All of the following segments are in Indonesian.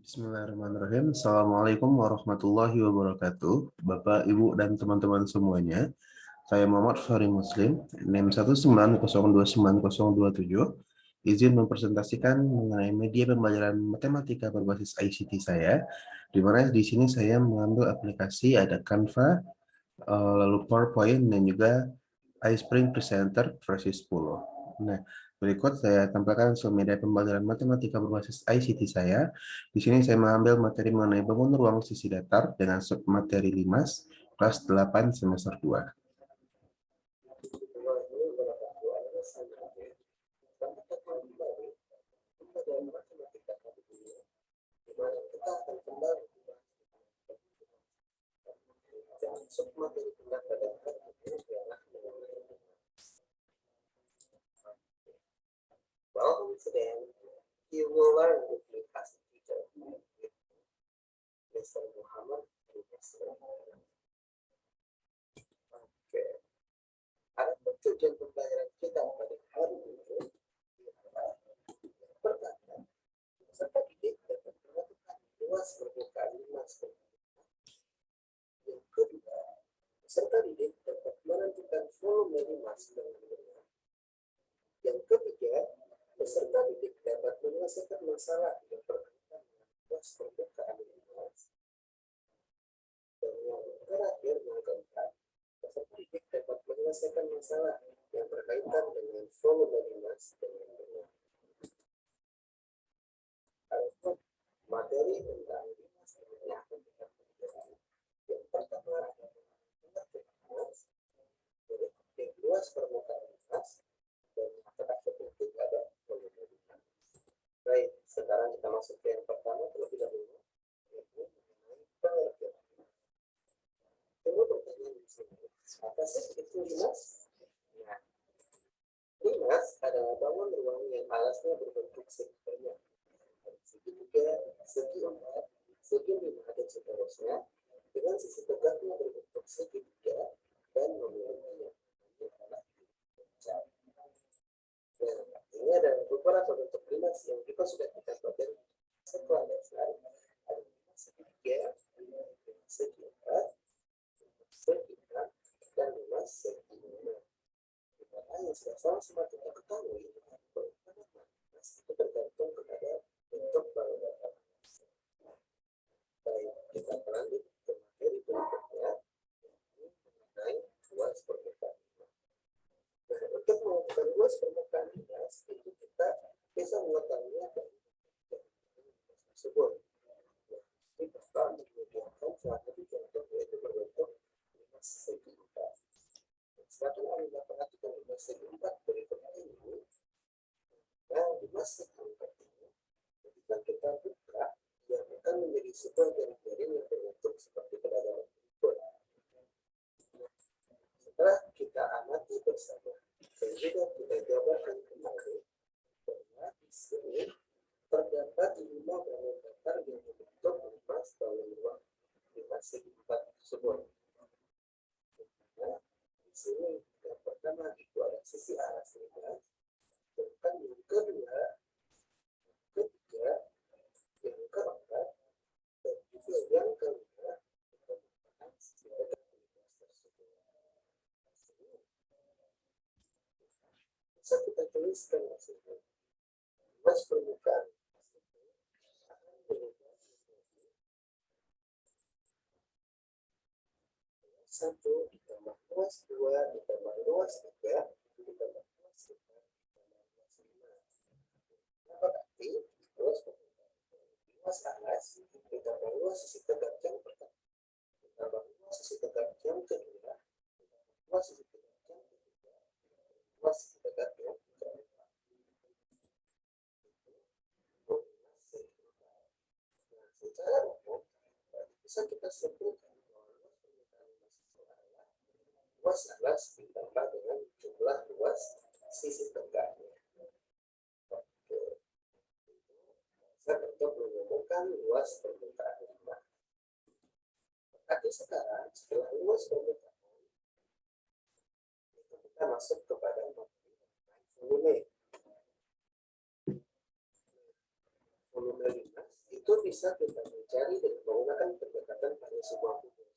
Bismillahirrahmanirrahim. Assalamualaikum warahmatullahi wabarakatuh. Bapak, Ibu, dan teman-teman semuanya. Saya Muhammad Fahri Muslim, NIM 190290027. Izin mempresentasikan mengenai media pembelajaran matematika berbasis ICT saya, di mana di sini saya mengambil aplikasi ada Canva, lalu PowerPoint, dan juga iSpring Presenter versi 10. Nah, berikut saya tampilkan media pembelajaran matematika berbasis ICT saya. Di sini saya mengambil materi mengenai bangun ruang sisi datar dengan submateri LIMAS kelas 8 semester 2. Well, today you will learn with me as a teacher, Mr. Muhammad and Mr. Oke. Ada tujuan pembelajaran kita pada hari ini. Pertama, peserta didik dapat menentukan luas permukaan LIMAS. Yang kedua, peserta didik dapat menentukan volume LIMAS dengan benar. Yang ketiga, peserta didik dapat menyelesaikan masalah yang berkaitan dengan luas permukaan LIMAS. Dan yang terakhir, yang keempat, peserta didik dapat menyelesaikan masalah yang berkaitan dengan volume LIMAS dengan benar. Adapun materi tentang LIMAS yang akan kita pelajari, yang pertama adalah pengertian LIMAS, jadi luas permukaan LIMAS, dan terakhir nanti ada volume LIMAS. Baik, sekarang kita masuk ke yang pertama terlebih dahulu, yaitu mengenai pengertian LIMAS. Tunggu pertanyaan di sini. Apa sih itu LIMAS? Nah, LIMAS adalah bangun ruang yang alasnya berbentuk segitiga, segi 3, segi 4, segi 5, dan seterusnya, dengan sisi tegaknya berbentuk segitiga dan memiliki yang adalah puncak. Nah, ini ada beberapa bentuk LIMAS yang kita sudah pelajari setelah dasar. Ada LIMAS segitiga, LIMAS segi 4, segi 6, dan LIMAS segi 5. Dimana yang sudah sama-sama kita ketahui, LIMAS itu tergantung kepada bentuk bangunan. Baik, kita lanjut ke materi berikutnya, mengenai luas permukaan LIMAS. Nah, untuk mengukur luas permukaan LIMAS, itu kita bisa mengetahuinya dari LIMAS tersebut. Ini bakal menyediakan salah satu contoh, yaitu berbentuk LIMAS segi 4. Sekarang Anda perhatikan LIMAS segi 4 berikut ini. Nah, LIMAS segi 4 ini, ketika kita buka, dia akan menjadi sebuah jaring-jaring yang berbentuk seperti pedagang berikut. Setelah kita amati bersama, dan juga kita jabarkan kembali, bahwa di sini terdapat 5 bangun datar yang membentuk LIMAS bangun ruang LIMAS segi 4 tersebut. Nah, di sini yang pertama itu ada sisi alas LIMAS, sedangkan yang kedua, ketiga, yang keempat, dan juga yang kelima, kita merupakan sisi tegak LIMAS tersebut. Bisa kita tuliskan di sini, luas permukaan akan berubah menjadi 1 ditambah luas 2 ditambah luas 3 ditambah luas 4 ditambah luas 5. Nah, berarti luas permukaan luas alas ditambah luas sisi tegak yang pertama ditambah luas sisi tegak yang kedua ditambah luas sisi tegak yang ketiga luas sisi tegak yang keempat. Nah, secara umum bisa kita simpulkan bahwa luas permukaan LIMAS itu adalah luas alas ditambah dengan jumlah luas sisi tegaknya. Oke. Saya untuk menemukan luas permukaan LIMAS. Tapi sekarang setelah luas permukaan, itu kita masuk kepada materi volume. Volume LIMAS itu itu bisa kita mencari dengan menggunakan pendekatan pada sebuah kubus.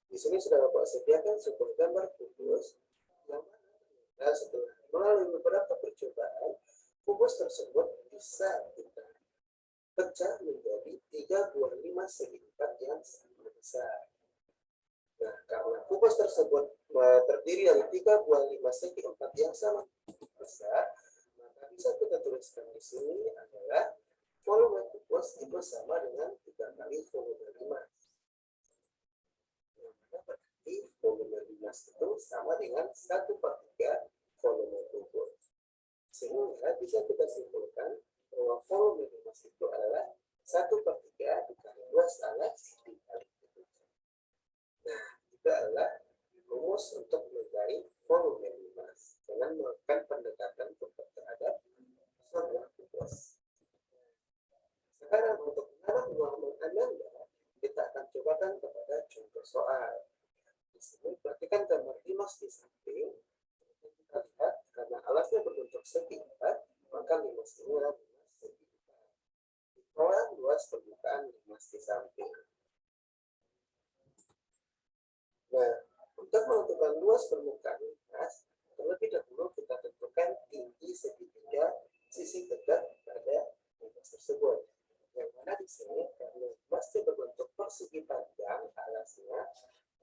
Di sini sudah Bapak sediakan sebuah gambar kubus yang mana setelah melalui beberapa percobaan, kubus tersebut bisa kita pecah menjadi 3 buah 5 segi 4 yang sama besar. Nah, karena kubus tersebut terdiri dari 3 buah 5 segi 4 yang sama besar, maka bisa kita tuliskan di sini adalah volume kubus itu sama dengan 3 kali volume 5. Yang mana berarti volume 5 itu sama dengan 1/3 volume kubus. Sehingga bisa kita simpulkan bahwa volume 5 itu adalah 1/3 dikali luas alas dikali kubus. Nah, itu adalah rumus untuk mencari volume 5 dengan melakukan pendekatan terhadap sebuah kubus. Sekarang untuk menanam ananda, kita akan cobakan kepada contoh soal. Di sini perhatikan gambar Limas di samping. Kita lihat karena alasnya berbentuk segi 4, maka Limas ini adalah Limas segi 4. Ditolah luas permukaan Limas di samping. Nah, untuk menentukan luas permukaan Limas, terlebih dahulu kita tentukan tinggi segitiga sisi tegak pada Limas tersebut. Yang mana di sini karena masih berbentuk persegi panjang alasnya,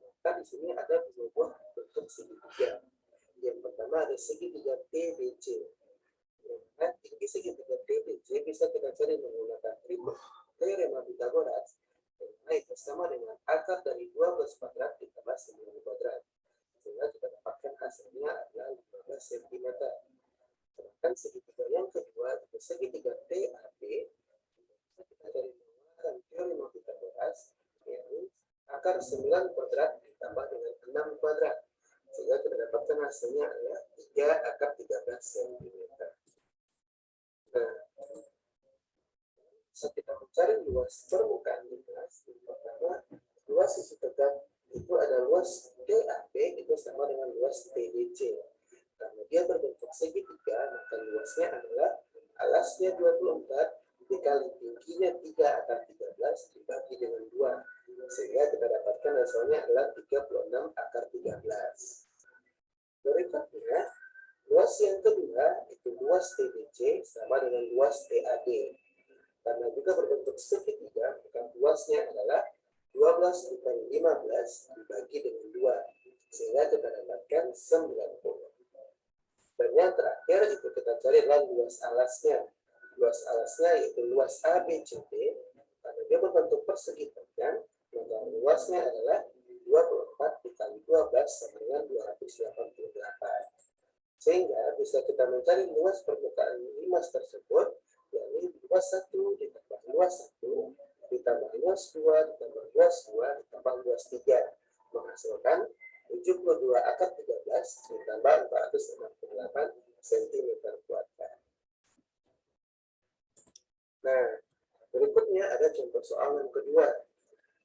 maka di sini ada dua buah bentuk segitiga. Yang pertama ada segitiga TBC. Nah, tinggi segitiga TBC bisa kita cari menggunakan teorema Pythagoras. Nah, itu sama dengan akar dari 12 kuadrat ditambah 9 kuadrat. Sehingga kita dapatkan hasilnya adalah 15 cm. Sedangkan segitiga yang kedua itu segitiga TAB. Kita dari menggunakan teorema Pythagoras, yang akar 9 kuadrat ditambah dengan 6 kuadrat, sehingga kita dapatkan hasilnya adalah 3 akar 13 cm. Nah, saat kita mencari luas permukaan Limas, pertama luas sisi tegak itu ada luas DAB itu sama dengan luas TBC. Karena dia berbentuk segitiga, maka luasnya adalah alasnya 24 dikali tingginya 3 akar 13 dibagi dengan 2, sehingga kita dapatkan hasilnya adalah 36 akar 13. Berikutnya, luas yang kedua itu luas TBC sama dengan luas TAB. Karena juga berbentuk segitiga, maka luasnya adalah 12 dikali 15 dibagi dengan 2, sehingga kita dapatkan 90. Dan yang terakhir itu kita cari adalah luas alasnya. Luas alasnya yaitu luas ABCD, karena dia berbentuk persegi panjang, maka luasnya adalah 24 dikali 12 sama dengan 288. Sehingga bisa kita mencari luas permukaan Limas tersebut, yakni luas 1 ditambah luas 1 ditambah luas 2 ditambah luas 2 ditambah luas 3, menghasilkan 72 akar 13 ditambah 468 cm kuadrat. Nah, berikutnya ada contoh soal yang kedua.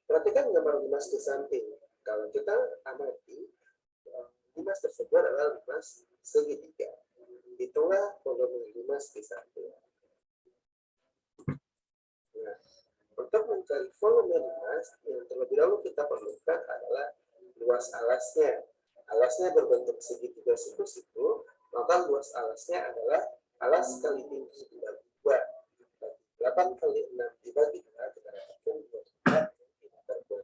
Perhatikan gambar Limas di samping. Kalau kita amati, Limas tersebut adalah Limas segitiga. Hitunglah volume Limas di samping. Nah, untuk mencari volume Limas, yang terlebih dahulu kita perlukan adalah luas alasnya. Alasnya berbentuk segitiga siku-siku, maka luas alasnya adalah alas kali tinggi dibagi 2. 8 kali 6 dibagi 2, kita dapatkan 24 cm².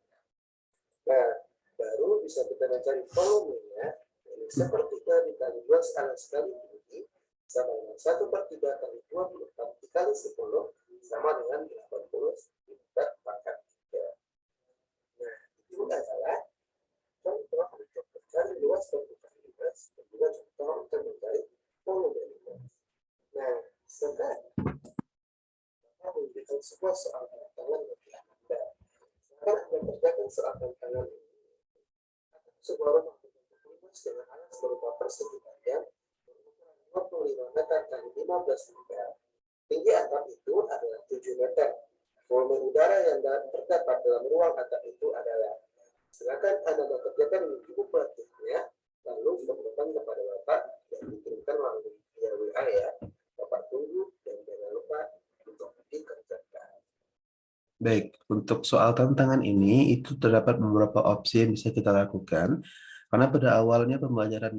Nah, baru bisa kita mencari volumenya, ini 1/3 dikali luas alas kali tinggi sama dengan 1/3 kali 24 dikali 10 sama dengan 80 pangkat 3. Nah, itu adalah contoh untuk mencari luas permukaan Limas dan juga contoh untuk mencari volume Limas. Nah, sekarang memberikan sebuah soal tantangan bagi Anda. Sekarang Anda kerjakan soal tantangan ini. Sebuah rumah berbentuk Limas dengan alas berupa persegi panjang berukuran 25 meter kali 15 meter. Tinggi atap itu adalah 7 meter. Volume udara yang terdapat dalam ruang atap itu adalah. Silakan Anda bekerjakan di buku praktiknya, lalu fotokan kepada Bapak dan dikirimkan melalui via WA ya. Bapak tunggu dan jangan lupa untuk dikerjakan. Baik, untuk soal tantangan ini itu terdapat beberapa opsi yang bisa kita lakukan. Karena pada awalnya pembelajaran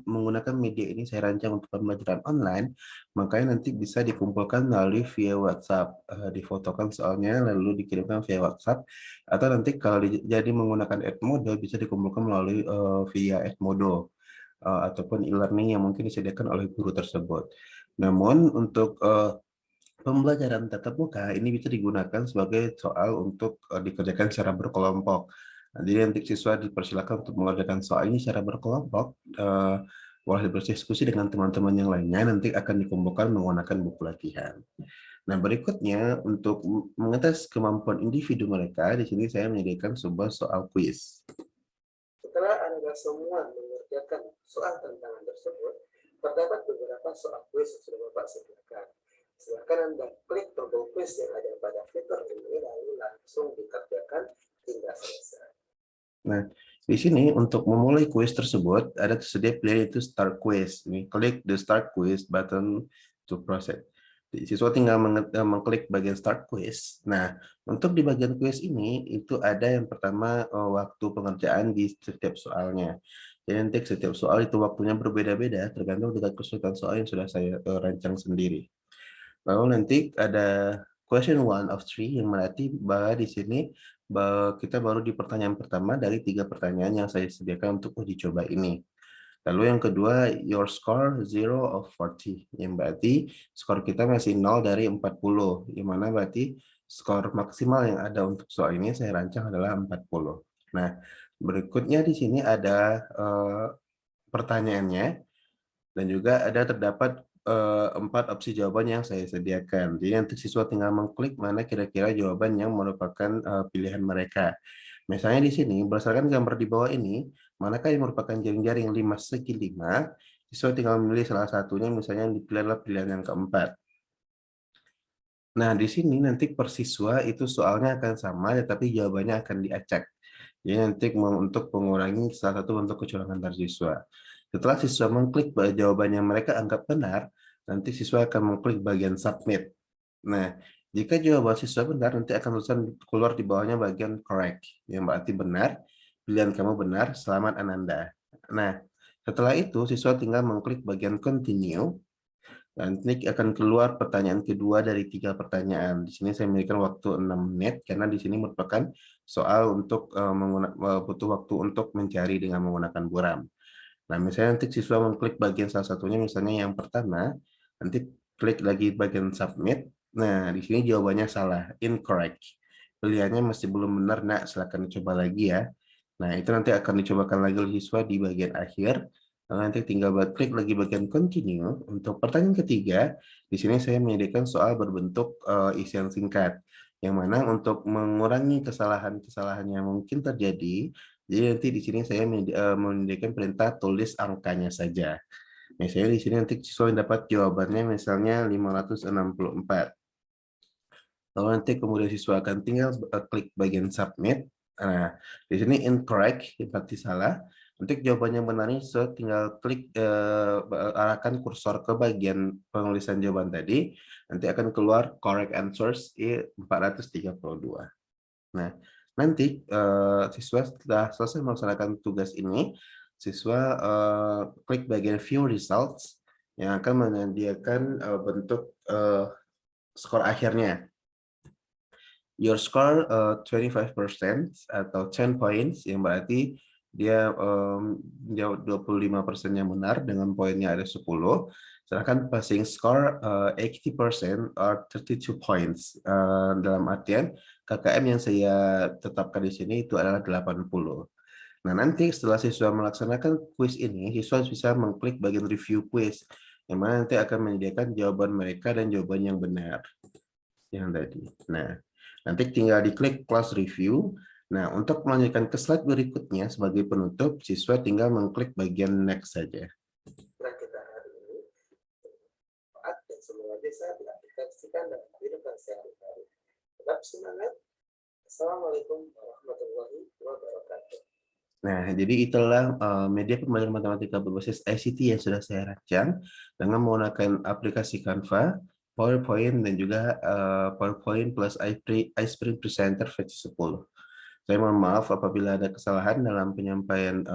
menggunakan media ini saya rancang untuk pembelajaran online, makanya nanti bisa dikumpulkan melalui via WhatsApp, difotokan soalnya lalu dikirimkan via WhatsApp, atau nanti kalau jadi menggunakan Edmodo bisa dikumpulkan melalui via Edmodo ataupun e-learning yang mungkin disediakan oleh guru tersebut. Namun untuk pembelajaran tatap muka ini bisa digunakan sebagai soal untuk dikerjakan secara berkelompok. Nah, jadi nanti siswa dipersilakan untuk mengerjakan soal ini secara berkelompok, boleh berdiskusi dengan teman-teman yang lainnya, nanti akan dikumpulkan menggunakan buku latihan. Nah, berikutnya untuk mengetes kemampuan individu mereka, di sini saya menyediakan sebuah soal kuis. Setelah Anda semua mengerjakan soal tantangan tersebut, terdapat beberapa soal kuis yang sudah Bapak sediakan. Silakan Anda klik tombol kuis yang ada pada fitur ini, lalu langsung dikerjakan hingga selesai. Nah, di sini untuk memulai kuis tersebut, ada tersedia pilihan itu Start Quiz. Ini klik the Start Quiz button to proceed. Siswa tinggal mengklik bagian Start Quiz. Nah, untuk di bagian kuis ini, itu ada yang pertama waktu pengerjaan di setiap soalnya. Jadi nanti setiap soal itu waktunya berbeda-beda, tergantung dengan kesulitan soal yang sudah saya rancang sendiri. Lalu nanti ada question 1 of 3 yang berarti bahwa di sini kita baru di pertanyaan pertama dari 3 pertanyaan yang saya sediakan untuk uji coba ini. Lalu yang kedua, your score 0 of 40, yang berarti skor kita masih 0 dari 40, yang mana berarti skor maksimal yang ada untuk soal ini saya rancang adalah 40. Nah, berikutnya di sini ada pertanyaannya, dan juga ada terdapat 4 opsi jawaban yang saya sediakan. Jadi nanti siswa tinggal mengklik mana kira-kira jawaban yang merupakan pilihan mereka. Misalnya di sini, berdasarkan gambar di bawah ini, manakah yang merupakan jaring-jaring 5 segi 5, siswa tinggal memilih salah satunya, misalnya yang dipilih adalah pilihan yang keempat. Nah, di sini nanti per siswa itu soalnya akan sama, tetapi jawabannya akan diacak. Jadi nanti untuk mengurangi salah satu bentuk kecurangan dari siswa. Setelah siswa mengklik jawaban yang mereka anggap benar, nanti siswa akan mengklik bagian submit. Nah, jika jawaban siswa benar, nanti akan tulisan keluar di bawahnya bagian correct, yang berarti benar, pilihan kamu benar, selamat Ananda. Nah, setelah itu siswa tinggal mengklik bagian continue, dan nanti akan keluar pertanyaan kedua dari 3 pertanyaan. Di sini saya memberikan waktu 6 menit, karena di sini merupakan soal untuk butuh waktu untuk mencari dengan menggunakan buram. Nah, misalnya nanti siswa mengklik bagian salah satunya, misalnya yang pertama, nanti klik lagi bagian submit. Nah, di sini jawabannya salah, incorrect. Pilihannya masih belum benar, nak, silakan dicoba lagi ya. Nah, itu nanti akan dicobakan lagi oleh siswa di bagian akhir. Lalu nanti tinggal klik lagi bagian continue. Untuk pertanyaan ketiga, di sini saya menyediakan soal berbentuk isian singkat. Yang mana untuk mengurangi kesalahan-kesalahan yang mungkin terjadi, jadi nanti di sini saya menyediakan perintah tulis angkanya saja. Misalnya di sini nanti siswa dapat jawabannya misalnya 564. Lalu nanti kemudian siswa akan tinggal klik bagian submit. Nah, di sini incorrect, berarti salah. Untuk jawabannya benar ini siswa tinggal klik arahkan kursor ke bagian penulisan jawaban tadi. Nanti akan keluar correct answers 432. Nah, nanti siswa setelah selesai melaksanakan tugas ini, siswa klik bagian view results yang akan menyediakan bentuk skor akhirnya. Your score 25% atau 10 points, yang berarti dia 25% yang benar dengan poinnya ada 10. Sedangkan passing score 80% or 32 points. Dalam artian KKM yang saya tetapkan di sini itu adalah 80. Nah, nanti setelah siswa melaksanakan quiz ini, siswa bisa mengklik bagian review quiz, yang mana nanti akan menyediakan jawaban mereka dan jawaban yang benar yang tadi. Nah, nanti tinggal diklik close review. Nah, untuk melanjutkan ke slide berikutnya sebagai penutup, siswa tinggal mengklik bagian next saja. Nah, kita hari ini dan semua bisa diaplikasikan dalam kehidupan sehari-hari. Tetap semangat. Assalamualaikum warahmatullahi wabarakatuh. Nah, jadi itulah media pembelajaran matematika berbasis ICT yang sudah saya rancang dengan menggunakan aplikasi Canva, PowerPoint dan juga PowerPoint plus iSprint Presenter versi 10. Saya mohon maaf apabila ada kesalahan dalam penyampaian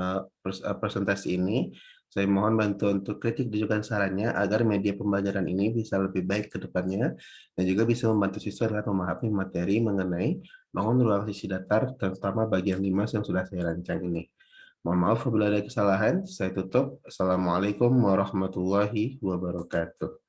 presentasi ini. Saya mohon bantuan untuk kritik dan juga sarannya agar media pembelajaran ini bisa lebih baik ke depannya dan juga bisa membantu siswa dalam memahami materi mengenai bangun ruang sisi datar, terutama bagian 5 yang sudah saya rancang ini. Mohon maaf apabila ada kesalahan. Saya tutup. Assalamualaikum warahmatullahi wabarakatuh.